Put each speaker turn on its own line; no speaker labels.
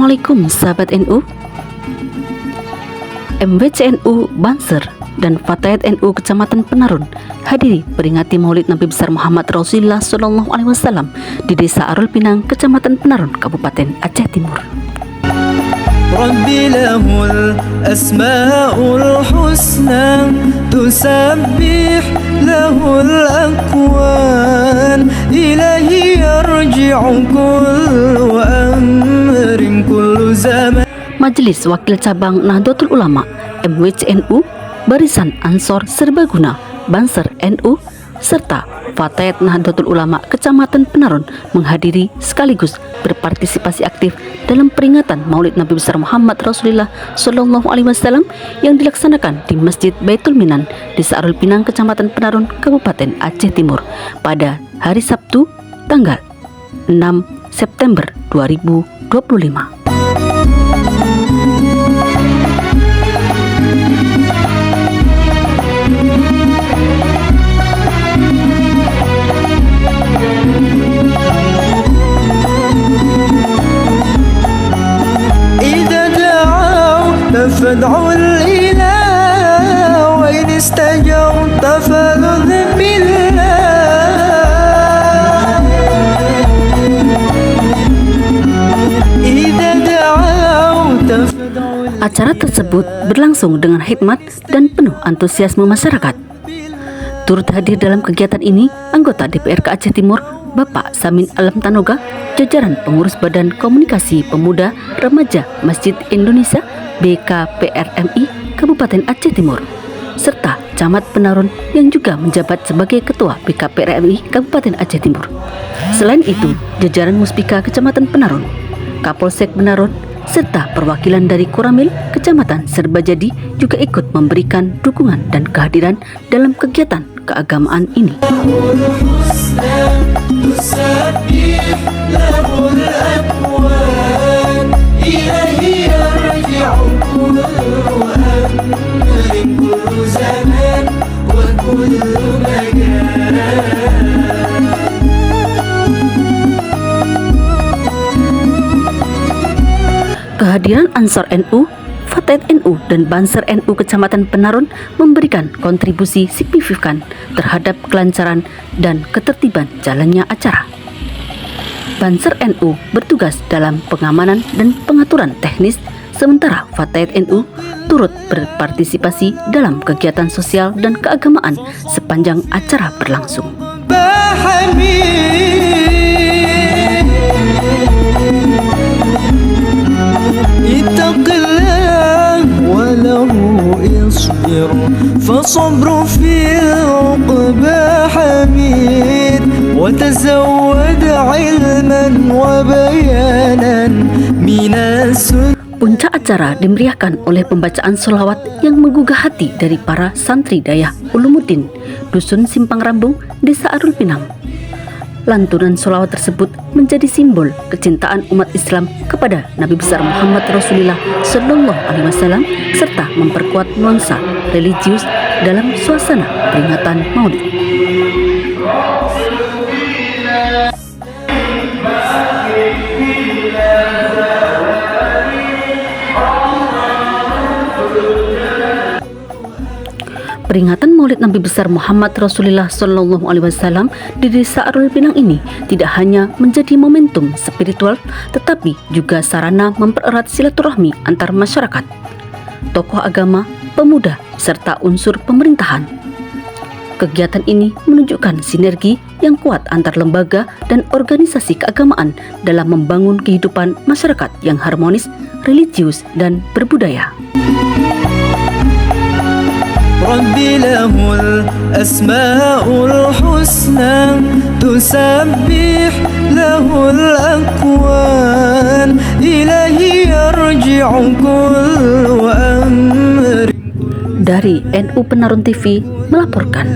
Assalamualaikum sahabat NU. MWCNU Banser dan Fatayat NU Kecamatan Penarun hadiri peringati Maulid Nabi besar Muhammad Rasulullah SAW di Desa Arul Pinang, Kecamatan Penarun, Kabupaten Aceh Timur.
Rabbi lahul asma'ul husna tusabbih lahul akwan ilahi yarji'u kullu amrin kullu zaman.
Majelis Wakil Cabang Nahdlatul Ulama MWCNU, Barisan Ansor Serbaguna Banser NU, serta Fatayat Nahdlatul Ulama Kecamatan Penarun menghadiri sekaligus berpartisipasi aktif dalam peringatan Maulid Nabi besar Muhammad Rasulullah SAW yang dilaksanakan di Masjid Baitul Minan, Desa Arul Pinang, Kecamatan Penarun, Kabupaten Aceh Timur pada hari Sabtu tanggal 6 September 2025.
فادعوا الإله وإن استجرت فلذ بالله.
Acara tersebut berlangsung dengan hikmat dan penuh antusiasme masyarakat. Turut hadir dalam kegiatan ini anggota DPRK Aceh Timur Bapak Samin Alam Tanoga, jajaran pengurus Badan Komunikasi Pemuda Remaja Masjid Indonesia BKPRMI Kabupaten Aceh Timur, serta Camat Penarun yang juga menjabat sebagai Ketua BKPRMI Kabupaten Aceh Timur. Selain itu, jajaran Muspika Kecamatan Penarun, Kapolsek Penarun, serta perwakilan dari Koramil Kecamatan Serbajadi juga ikut memberikan dukungan dan kehadiran dalam kegiatan keagamaan ini. Kehadiran Ansor NU, Fatayat NU, dan Banser NU Kecamatan Penarun memberikan kontribusi signifikan terhadap kelancaran dan ketertiban jalannya acara. Banser NU bertugas dalam pengamanan dan pengaturan teknis, sementara Fatayat NU turut berpartisipasi dalam kegiatan sosial dan keagamaan sepanjang acara berlangsung.
فصبر في العقبى حميد وتزود علما وبيانا من السنة.
Puncak acara dimeriahkan oleh pembacaan sholawat yang menggugah hati dari para santri Dayah Ulumuddin, Dusun Simpang Rambung, Desa Arul Pinang. Lantunan sholawat tersebut menjadi simbol kecintaan umat Islam kepada Nabi besar Muhammad Rasulullah SAW serta memperkuat nuansa religius dalam suasana peringatan Maulid. Peringatan Maulid Nabi besar Muhammad Rasulullah SAW di Desa Arul Pinang ini tidak hanya menjadi momentum spiritual, tetapi juga sarana mempererat silaturahmi antar masyarakat, tokoh agama, pemuda, serta unsur pemerintahan. Kegiatan ini menunjukkan sinergi yang kuat antar lembaga dan organisasi keagamaan dalam membangun kehidupan masyarakat yang harmonis, religius, dan berbudaya.
ربي له الأسماء الحسنى تسبح له الأكوان إليه يرجع كل أمر.
Dari NU Penarun TV melaporkan.